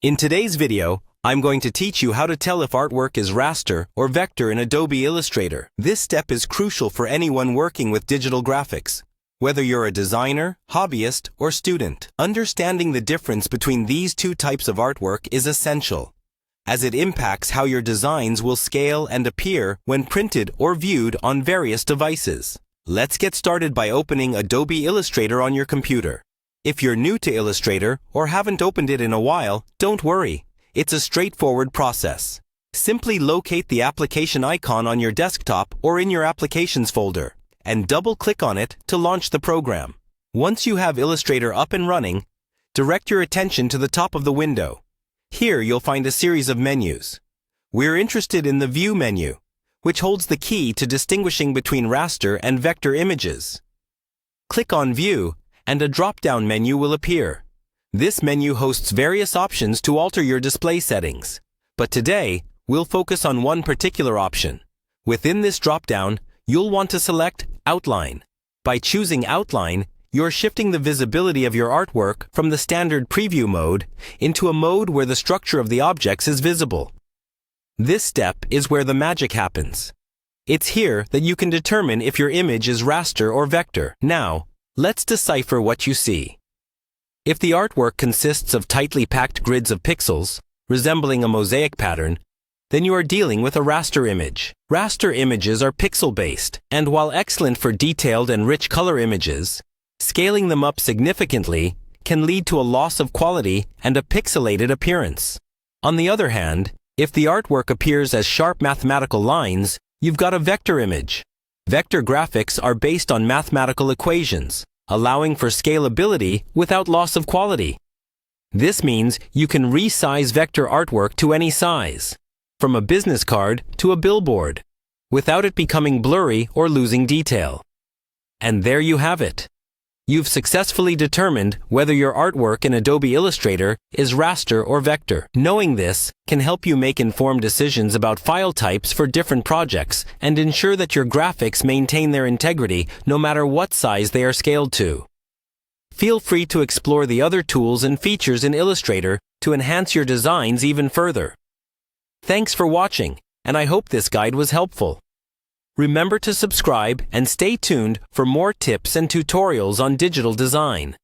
In today's video, I'm going to teach you how to tell if artwork is raster or vector in Adobe Illustrator. This step is crucial for anyone working with digital graphics, whether you're a designer, hobbyist, or student. Understanding the difference between these two types of artwork is essential, as it impacts how your designs will scale and appear when printed or viewed on various devices. Let's get started by opening Adobe Illustrator on your computer. If you're new to Illustrator or haven't opened it in a while, don't worry. It's a straightforward process. Simply locate the application icon on your desktop or in your Applications folder, and double-click on it to launch the program. Once you have Illustrator up and running, direct your attention to the top of the window. Here you'll find a series of menus. We're interested in the View menu, which holds the key to distinguishing between raster and vector images. Click on View, and a drop-down menu will appear. This menu hosts various options to alter your display settings, but today, we'll focus on one particular option. Within this drop-down, you'll want to select Outline. By choosing Outline, you're shifting the visibility of your artwork from the standard preview mode into a mode where the structure of the objects is visible. This step is where the magic happens. It's here that you can determine if your image is raster or vector. Now, let's decipher what you see. If the artwork consists of tightly packed grids of pixels, resembling a mosaic pattern, then you are dealing with a raster image. Raster images are pixel-based, and while excellent for detailed and rich color images, scaling them up significantly can lead to a loss of quality and a pixelated appearance. On the other hand, if the artwork appears as sharp mathematical lines, you've got a vector image. Vector graphics are based on mathematical equations, allowing for scalability without loss of quality. This means you can resize vector artwork to any size, from a business card to a billboard, without it becoming blurry or losing detail. And there you have it. You've successfully determined whether your artwork in Adobe Illustrator is raster or vector. Knowing this can help you make informed decisions about file types for different projects and ensure that your graphics maintain their integrity no matter what size they are scaled to. Feel free to explore the other tools and features in Illustrator to enhance your designs even further. Thanks for watching, and I hope this guide was helpful. Remember to subscribe and stay tuned for more tips and tutorials on digital design.